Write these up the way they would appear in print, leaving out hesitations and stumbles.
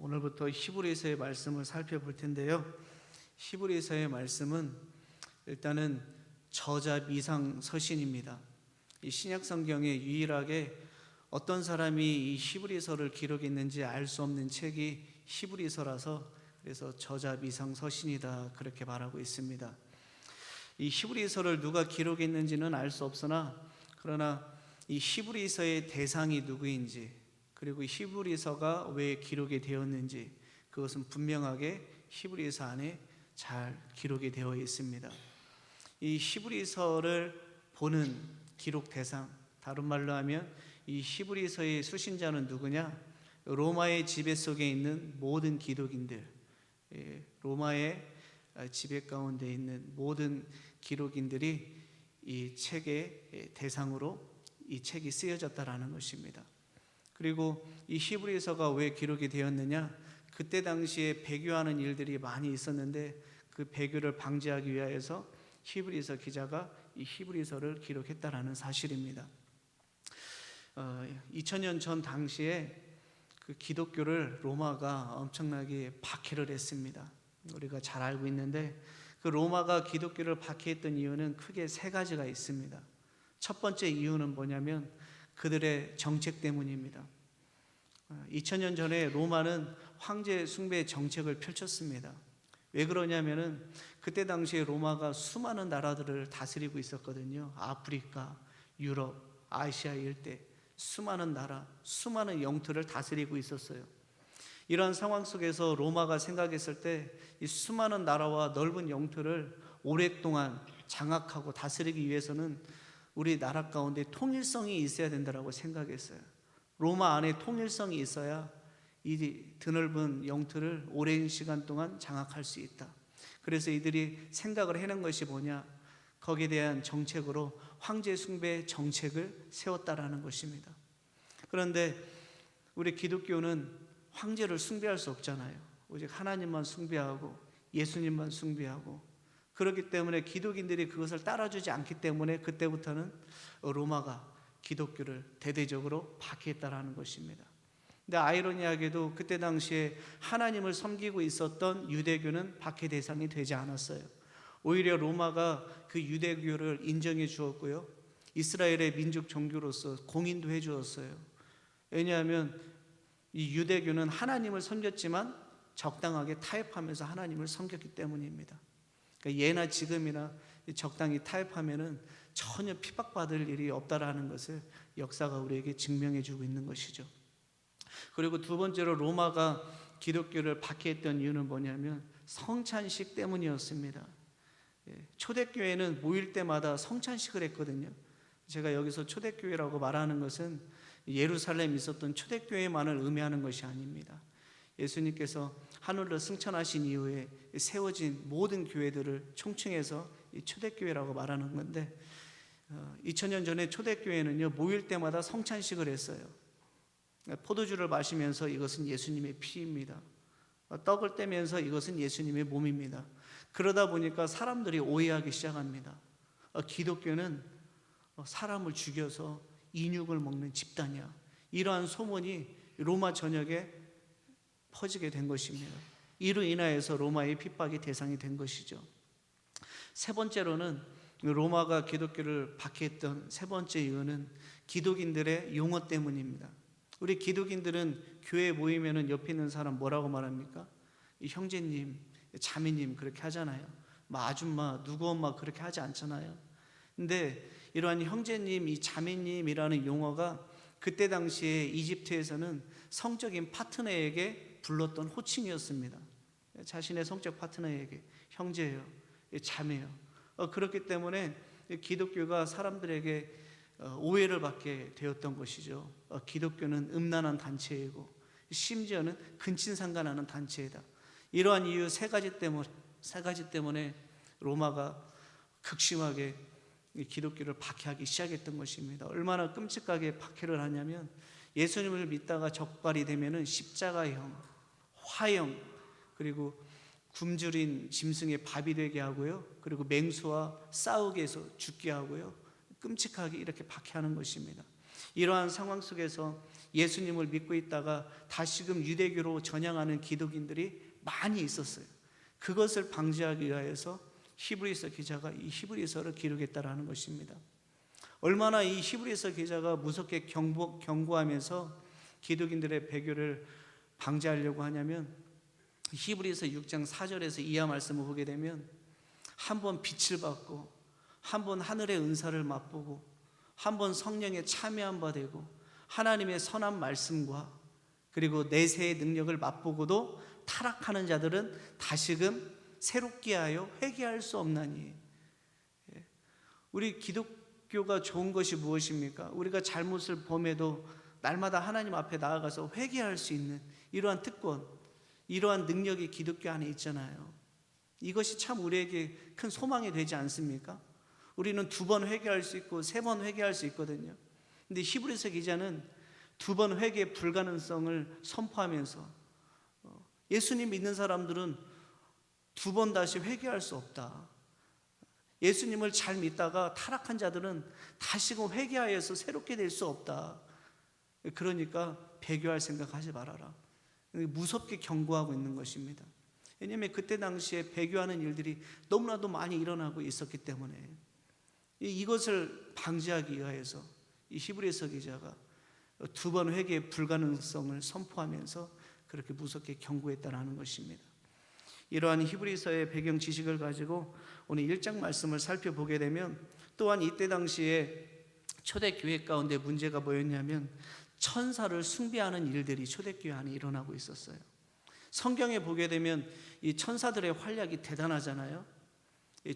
오늘부터 히브리서의 말씀을 살펴볼 텐데요. 히브리서의 말씀은 일단은 저자 미상 서신입니다. 이 신약 성경에 유일하게 어떤 사람이 이 히브리서를 기록했는지 알 수 없는 책이 히브리서라서 그래서 저자 미상 서신이다 그렇게 말하고 있습니다. 이 히브리서를 누가 기록했는지는 알 수 없으나 그러나 이 히브리서의 대상이 누구인지 그리고 히브리서가 왜 기록이 되었는지 그것은 분명하게 히브리서 안에 잘 기록이 되어 있습니다. 이 히브리서를 보는 기록 대상, 다른 말로 하면 이 히브리서의 수신자는 누구냐? 로마의 지배 속에 있는 모든 기독인들, 로마의 지배 가운데 있는 모든 기록인들이 이 책의 대상으로 이 책이 쓰여졌다라는 것입니다. 그리고 이 히브리서가 왜 기록이 되었느냐? 그때 당시에 배교하는 일들이 많이 있었는데 그 배교를 방지하기 위하여서 히브리서 기자가 이 히브리서를 기록했다라는 사실입니다. 2000년 전 당시에 그 기독교를 로마가 엄청나게 박해를 했습니다. 우리가 잘 알고 있는데 그 로마가 기독교를 박해했던 이유는 크게 세 가지가 있습니다. 첫 번째 이유는 뭐냐면 그들의 정책 때문입니다. 2000년 전에 로마는 황제 숭배 정책을 펼쳤습니다. 왜 그러냐면은 그때 당시에 로마가 수많은 나라들을 다스리고 있었거든요. 아프리카, 유럽, 아시아 일대 수많은 나라, 수많은 영토를 다스리고 있었어요. 이러한 상황 속에서 로마가 생각했을 때 이 수많은 나라와 넓은 영토를 오랫동안 장악하고 다스리기 위해서는 우리 나라 가운데 통일성이 있어야 된다고 생각했어요. 로마 안에 통일성이 있어야 이 드넓은 영토를 오랜 시간 동안 장악할 수 있다. 그래서 이들이 생각을 해낸 것이 뭐냐? 거기에 대한 정책으로 황제 숭배 정책을 세웠다라는 것입니다. 그런데 우리 기독교는 황제를 숭배할 수 없잖아요. 오직 하나님만 숭배하고 예수님만 숭배하고 그렇기 때문에 기독인들이 그것을 따라주지 않기 때문에 그때부터는 로마가 기독교를 대대적으로 박해했다라는 것입니다. 근데 아이러니하게도 그때 당시에 하나님을 섬기고 있었던 유대교는 박해 대상이 되지 않았어요. 오히려 로마가 그 유대교를 인정해 주었고요. 이스라엘의 민족 종교로서 공인도 해 주었어요. 왜냐하면 이 유대교는 하나님을 섬겼지만 적당하게 타협하면서 하나님을 섬겼기 때문입니다. 그러니까 예나 지금이나 적당히 타협하면은 전혀 핍박받을 일이 없다라는 것을 역사가 우리에게 증명해 주고 있는 것이죠. 그리고 두 번째로 로마가 기독교를 박해했던 이유는 뭐냐면 성찬식 때문이었습니다. 초대교회는 모일 때마다 성찬식을 했거든요. 제가 여기서 초대교회라고 말하는 것은 예루살렘에 있었던 초대교회만을 의미하는 것이 아닙니다. 예수님께서 하늘로 승천하신 이후에 세워진 모든 교회들을 총칭해서 초대교회라고 말하는 건데 2000년 전에 초대교회는요 모일 때마다 성찬식을 했어요. 포도주를 마시면서 이것은 예수님의 피입니다. 떡을 떼면서 이것은 예수님의 몸입니다. 그러다 보니까 사람들이 오해하기 시작합니다. 기독교는 사람을 죽여서 인육을 먹는 집단이야. 이러한 소문이 로마 전역에 퍼지게 된 것입니다. 이로 인하여서 로마의 핍박이 대상이 된 것이죠. 세 번째로는 로마가 기독교를 박해했던 세 번째 이유는 기독인들의 용어 때문입니다. 우리 기독인들은 교회에 모이면은 옆에 있는 사람 뭐라고 말합니까? 형제님, 자매님 그렇게 하잖아요. 아줌마, 누구 엄마 그렇게 하지 않잖아요. 근데 이러한 형제님, 이 자매님이라는 용어가 그때 당시에 이집트에서는 성적인 파트너에게 불렀던 호칭이었습니다. 자신의 성적 파트너에게 형제예요, 자매요. 그렇기 때문에 기독교가 사람들에게 오해를 받게 되었던 것이죠. 기독교는 음란한 단체이고 심지어는 근친상간하는 단체이다. 이러한 이유 세 가지 때문에 로마가 극심하게 기독교를 박해하기 시작했던 것입니다. 얼마나 끔찍하게 박해를 하냐면 예수님을 믿다가 적발이 되면은 십자가형, 화형, 그리고 굶주린 짐승의 밥이 되게 하고요. 그리고 맹수와 싸우게 해서 죽게 하고요. 끔찍하게 이렇게 박해하는 것입니다. 이러한 상황 속에서 예수님을 믿고 있다가 다시금 유대교로 전향하는 기독인들이 많이 있었어요. 그것을 방지하기 위하여서 히브리서 기자가 이 히브리서를 기록했다라는 것입니다. 얼마나 이 히브리서 기자가 무섭게 경고하면서 기독인들의 배교를 방지하려고 하냐면, 히브리서 6장 4절에서 이하 말씀을 보게 되면, 한번 빛을 받고 한번 하늘의 은사를 맛보고 한번 성령에 참여한 바 되고 하나님의 선한 말씀과 그리고 내세의 능력을 맛보고도 타락하는 자들은 다시금 새롭게 하여 회개할 수 없나니. 우리 기독교가 좋은 것이 무엇입니까? 우리가 잘못을 범해도 날마다 하나님 앞에 나아가서 회개할 수 있는 이러한 특권, 이러한 능력이 기독교 안에 있잖아요. 이것이 참 우리에게 큰 소망이 되지 않습니까? 우리는 2번 회개할 수 있고 3번 회개할 수 있거든요. 근데 히브리서 기자는 2번 회개의 불가능성을 선포하면서 예수님 믿는 사람들은 2번 다시 회개할 수 없다. 예수님을 잘 믿다가 타락한 자들은 다시금 회개하여서 새롭게 될 수 없다. 그러니까 배교할 생각하지 말아라. 무섭게 경고하고 있는 것입니다. 왜냐하면 그때 당시에 배교하는 일들이 너무나도 많이 일어나고 있었기 때문에 이것을 방지하기 위하여서 이 히브리서 기자가 2번 회개의 불가능성을 선포하면서 그렇게 무섭게 경고했다라는 것입니다. 이러한 히브리서의 배경 지식을 가지고 오늘 1장 말씀을 살펴보게 되면, 또한 이때 당시에 초대교회 가운데 문제가 뭐였냐면 천사를 숭배하는 일들이 초대교회 안에 일어나고 있었어요. 성경에 보게 되면 이 천사들의 활약이 대단하잖아요.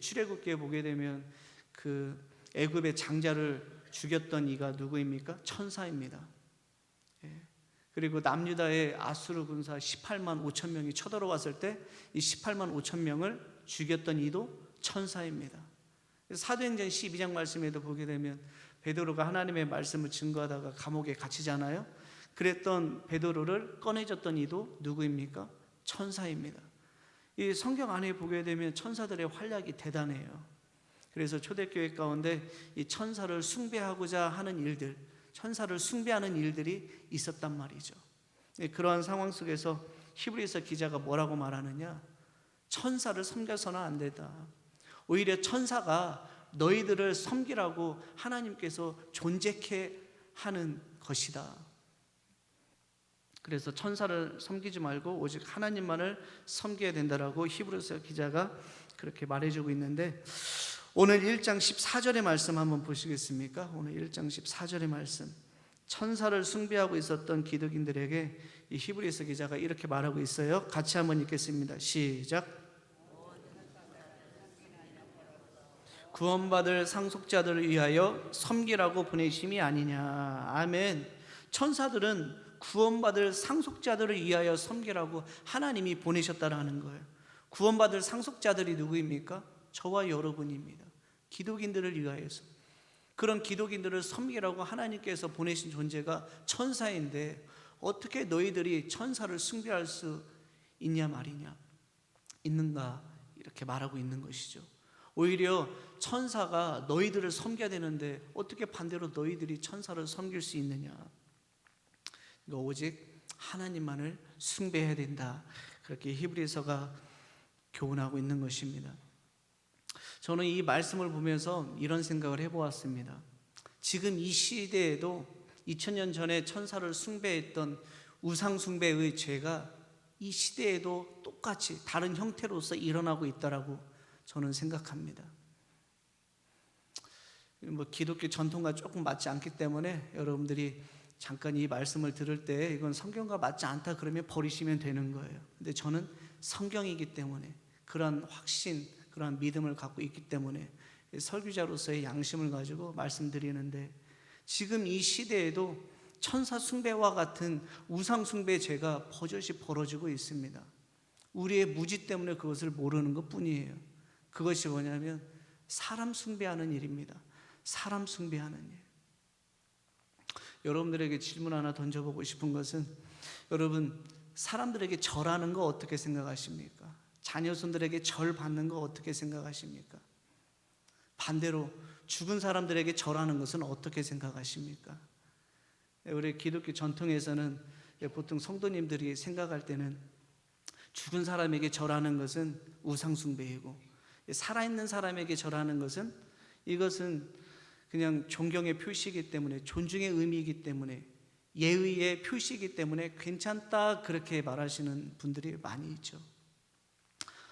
출애굽기에 보게 되면 그 애굽의 장자를 죽였던 이가 누구입니까? 천사입니다. 그리고 남유다의 아수르 군사 18만 5천 명이 쳐들어왔을 때 이 18만 5천 명을 죽였던 이도 천사입니다. 사도행전 12장 말씀에도 보게 되면 베드로가 하나님의 말씀을 증거하다가 감옥에 갇히잖아요. 그랬던 베드로를 꺼내줬던 이도 누구입니까? 천사입니다. 이 성경 안에 보게 되면 천사들의 활약이 대단해요. 그래서 초대교회 가운데 이 천사를 숭배하고자 하는 일들, 천사를 숭배하는 일들이 있었단 말이죠. 그러한 상황 속에서 히브리서 기자가 뭐라고 말하느냐? 천사를 섬겨서는 안 된다. 오히려 천사가 너희들을 섬기라고 하나님께서 존재케 하는 것이다. 그래서 천사를 섬기지 말고 오직 하나님만을 섬겨야 된다라고 히브리서 기자가 그렇게 말해주고 있는데, 오늘 1장 14절의 말씀 한번 보시겠습니까? 오늘 1장 14절의 말씀, 천사를 숭배하고 있었던 기독인들에게 이 히브리서 기자가 이렇게 말하고 있어요. 같이 한번 읽겠습니다. 시작. 구원받을 상속자들을 위하여 섬기라고 보내심이 아니냐. 아멘. 천사들은 구원받을 상속자들을 위하여 섬기라고 하나님이 보내셨다라는 거예요. 구원받을 상속자들이 누구입니까? 저와 여러분입니다. 기독인들을 위하여서, 그런 기독인들을 섬기라고 하나님께서 보내신 존재가 천사인데 어떻게 너희들이 천사를 숭배할 수 있냐 말이냐, 있는가, 이렇게 말하고 있는 것이죠. 오히려 천사가 너희들을 섬겨야 되는데 어떻게 반대로 너희들이 천사를 섬길 수 있느냐. 오직 하나님만을 숭배해야 된다. 그렇게 히브리서가 교훈하고 있는 것입니다. 저는 이 말씀을 보면서 이런 생각을 해보았습니다. 지금 이 시대에도 2000년 전에 천사를 숭배했던 우상숭배의 죄가 이 시대에도 똑같이 다른 형태로서 일어나고 있다라고 저는 생각합니다. 기독교 전통과 조금 맞지 않기 때문에 여러분들이 잠깐 이 말씀을 들을 때 이건 성경과 맞지 않다 그러면 버리시면 되는 거예요. 근데 저는 성경이기 때문에 그런 확신, 그런 믿음을 갖고 있기 때문에 설교자로서의 양심을 가지고 말씀드리는데, 지금 이 시대에도 천사 숭배와 같은 우상 숭배 죄가 버젓이 벌어지고 있습니다. 우리의 무지 때문에 그것을 모르는 것뿐이에요. 그것이 뭐냐면 사람 숭배하는 일입니다. 사람 숭배하는 일. 여러분들에게 질문 하나 던져보고 싶은 것은, 여러분 사람들에게 절하는 거 어떻게 생각하십니까? 자녀손들에게 절 받는 거 어떻게 생각하십니까? 반대로 죽은 사람들에게 절하는 것은 어떻게 생각하십니까? 우리 기독교 전통에서는 보통 성도님들이 생각할 때는 죽은 사람에게 절하는 것은 우상숭배이고, 살아있는 사람에게 절하는 것은 이것은 그냥 존경의 표시이기 때문에, 존중의 의미이기 때문에, 예의의 표시이기 때문에 괜찮다, 그렇게 말하시는 분들이 많이 있죠.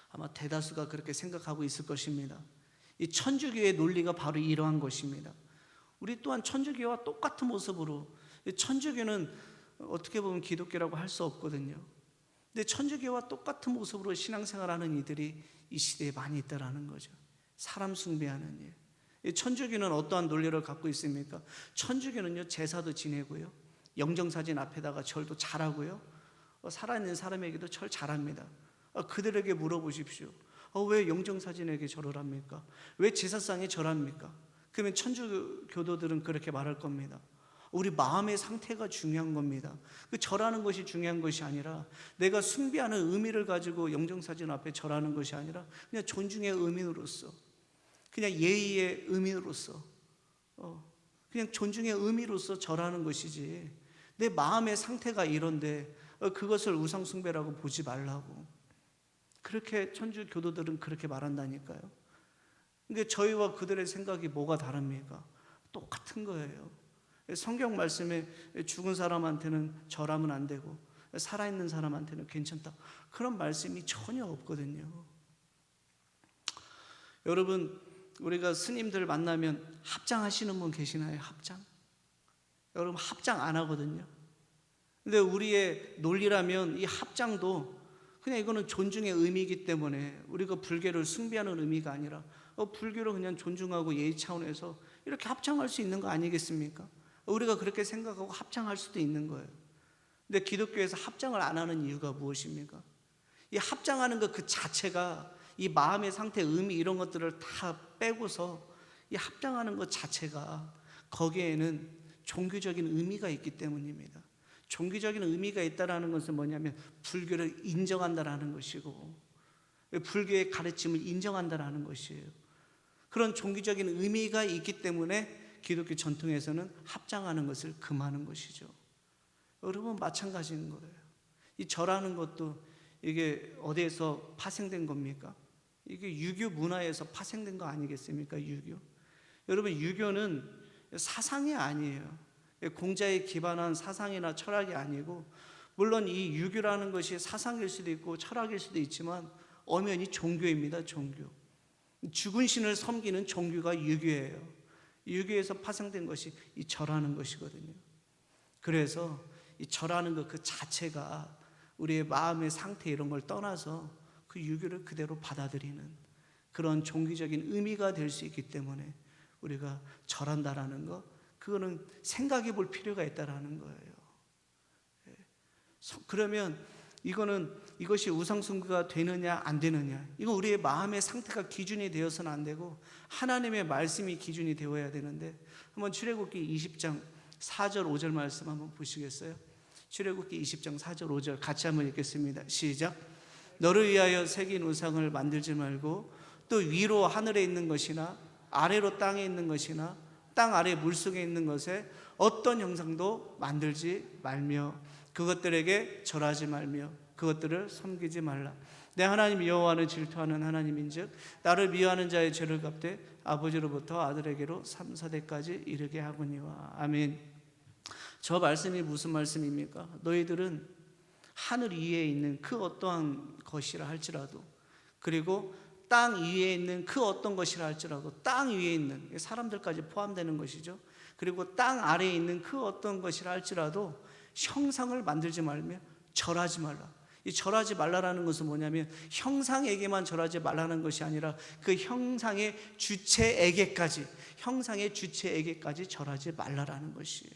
아마 대다수가 그렇게 생각하고 있을 것입니다. 이 천주교의 논리가 바로 이러한 것입니다. 우리 또한 천주교와 똑같은 모습으로, 천주교는 어떻게 보면 기독교라고 할 수 없거든요. 근데 천주교와 똑같은 모습으로 신앙생활하는 이들이 이 시대에 많이 있다라는 거죠. 사람 숭배하는 일. 이 천주교는 어떠한 논리를 갖고 있습니까? 천주교는요, 제사도 지내고요, 영정사진 앞에다가 절도 잘하고요, 살아있는 사람에게도 절 잘합니다. 그들에게 물어보십시오. 왜 영정사진에게 절을 합니까? 왜 제사상에 절합니까? 그러면 천주교도들은 그렇게 말할 겁니다. 우리 마음의 상태가 중요한 겁니다. 그 절하는 것이 중요한 것이 아니라, 내가 숭배하는 의미를 가지고 영정사진 앞에 절하는 것이 아니라 그냥 존중의 의미로서, 그냥 예의의 의미로서, 그냥 존중의 의미로서 절하는 것이지, 내 마음의 상태가 이런데 그것을 우상숭배라고 보지 말라고. 그렇게 천주교도들은 그렇게 말한다니까요. 근데 저희와 그들의 생각이 뭐가 다릅니까? 똑같은 거예요. 성경 말씀에 죽은 사람한테는 절하면 안 되고 살아있는 사람한테는 괜찮다, 그런 말씀이 전혀 없거든요. 여러분, 우리가 스님들 만나면 합장하시는 분 계시나요? 합장? 여러분, 합장 안 하거든요. 근데 우리의 논리라면 이 합장도 그냥 이거는 존중의 의미이기 때문에, 우리가 불교를 숭배하는 의미가 아니라 불교를 그냥 존중하고 예의 차원에서 이렇게 합장할 수 있는 거 아니겠습니까? 우리가 그렇게 생각하고 합장할 수도 있는 거예요. 근데 기독교에서 합장을 안 하는 이유가 무엇입니까? 이 합장하는 것 그 자체가 이 마음의 상태, 의미, 이런 것들을 다 빼고서 이 합장하는 것 자체가 거기에는 종교적인 의미가 있기 때문입니다. 종교적인 의미가 있다는 것은 뭐냐면 불교를 인정한다라는 것이고, 불교의 가르침을 인정한다라는 것이에요. 그런 종교적인 의미가 있기 때문에 기독교 전통에서는 합장하는 것을 금하는 것이죠. 여러분, 마찬가지인 거예요. 이 절하는 것도 이게 어디에서 파생된 겁니까? 이게 유교 문화에서 파생된 거 아니겠습니까? 유교. 여러분, 유교는 사상이 아니에요. 공자에 기반한 사상이나 철학이 아니고, 물론 이 유교라는 것이 사상일 수도 있고 철학일 수도 있지만 엄연히 종교입니다. 종교. 죽은 신을 섬기는 종교가 유교예요. 유교에서 파생된 것이 이 절하는 것이거든요. 그래서 이 절하는 것 그 자체가 우리의 마음의 상태 이런 걸 떠나서 그 유교를 그대로 받아들이는 그런 종교적인 의미가 될 수 있기 때문에 우리가 절한다라는 것, 그거는 생각해 볼 필요가 있다라는 거예요. 그러면 이것이 우상숭배가 되느냐 안 되느냐, 이건 우리의 마음의 상태가 기준이 되어서는 안 되고 하나님의 말씀이 기준이 되어야 되는데, 한번 출애굽기 20장 4절 5절 말씀 한번 보시겠어요? 출애굽기 20장 4절 5절 같이 한번 읽겠습니다. 시작. 너를 위하여 새긴 우상을 만들지 말고, 또 위로 하늘에 있는 것이나 아래로 땅에 있는 것이나 땅 아래 물속에 있는 것에 어떤 형상도 만들지 말며 그것들에게 절하지 말며 그것들을 섬기지 말라. 내 하나님 여호와는 질투하는 하나님인즉 나를 미워하는 자의 죄를 갚되 아버지로부터 아들에게로 3, 4대까지 이르게 하거니와. 아멘. 저 말씀이 무슨 말씀입니까? 너희들은 하늘 위에 있는 그 어떠한 것이라 할지라도, 그리고 땅 위에 있는 그 어떤 것이라 할지라도, 땅 위에 있는 사람들까지 포함되는 것이죠. 그리고 땅 아래에 있는 그 어떤 것이라 할지라도 형상을 만들지 말며 절하지 말라. 이 절하지 말라라는 것은 뭐냐면 형상에게만 절하지 말라는 것이 아니라 그 형상의 주체에게까지 절하지 말라라는 것이에요.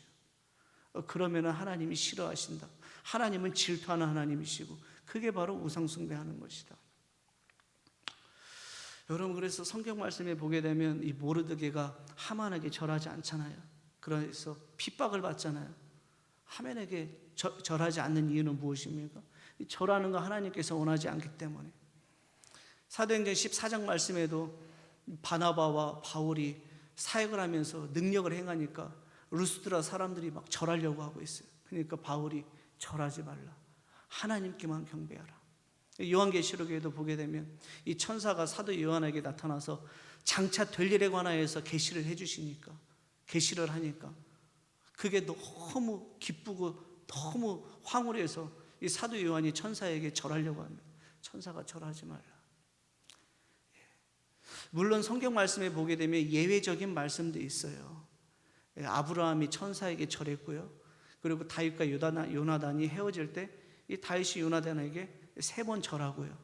그러면 하나님이 싫어하신다. 하나님은 질투하는 하나님이시고, 그게 바로 우상숭배하는 것이다. 여러분, 그래서 성경 말씀에 보게 되면 이 모르드게가 하만에게 절하지 않잖아요. 그래서 핍박을 받잖아요. 하만에게 절하지 않는 이유는 무엇입니까? 절하는 거 하나님께서 원하지 않기 때문에. 사도행전 14장 말씀에도 바나바와 바울이 사역을 하면서 능력을 행하니까 루스드라 사람들이 막 절하려고 하고 있어요. 그러니까 바울이 절하지 말라. 하나님께만 경배하라. 요한계시록에도 보게 되면 이 천사가 사도 요한에게 나타나서 장차 될 일에 관하여서 계시를 해주시니까, 계시를 하니까 그게 너무 기쁘고 너무 황홀해서 이 사도 요한이 천사에게 절하려고 합니다. 천사가 절하지 말라. 물론 성경 말씀에 보게 되면 예외적인 말씀도 있어요. 아브라함이 천사에게 절했고요. 그리고 다윗과 요나단이 헤어질 때 이 다윗이 요나단에게 3번 절하고요.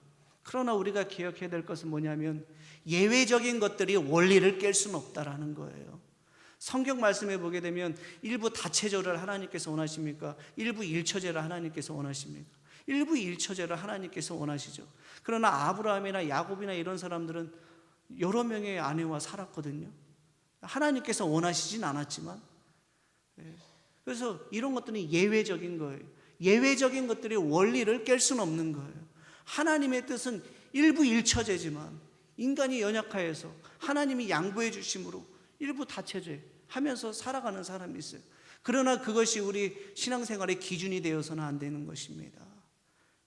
그러나 우리가 기억해야 될 것은 뭐냐면 예외적인 것들이 원리를 깰 수는 없다라는 거예요. 성경 말씀에 보게 되면 일부 다체절을 하나님께서 원하십니까? 일부 일처제를 하나님께서 원하십니까? 일부 일처제를 하나님께서 원하시죠. 그러나 아브라함이나 야곱이나 이런 사람들은 여러 명의 아내와 살았거든요. 하나님께서 원하시진 않았지만, 그래서 이런 것들은 예외적인 거예요. 예외적인 것들이 원리를 깰 수는 없는 거예요. 하나님의 뜻은 일부 일처제지만 인간이 연약하여서 하나님이 양보해 주심으로 일부 다체제 하면서 살아가는 사람이 있어요. 그러나 그것이 우리 신앙생활의 기준이 되어서는 안 되는 것입니다.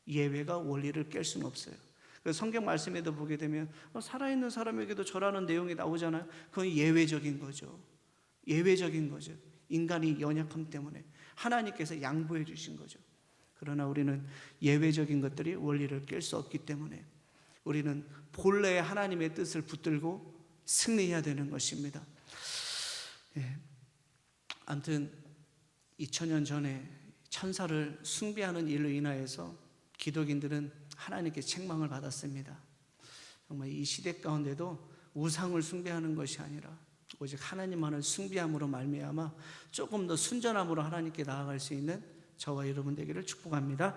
예외가 원리를 깰 수는 없어요. 그래서 성경 말씀에도 보게 되면 살아있는 사람에게도 절하는 내용이 나오잖아요. 그건 예외적인 거죠. 예외적인 거죠. 인간이 연약함 때문에 하나님께서 양보해 주신 거죠. 그러나 우리는 예외적인 것들이 원리를 깰 수 없기 때문에 우리는 본래의 하나님의 뜻을 붙들고 승리해야 되는 것입니다. 아무튼 2000년 전에 천사를 숭배하는 일로 인하여서 기독인들은 하나님께 책망을 받았습니다. 정말 이 시대 가운데도 우상을 숭배하는 것이 아니라 오직 하나님만을 숭배함으로 말미암아 조금 더 순전함으로 하나님께 나아갈 수 있는 저와 여러분 되기를 축복합니다.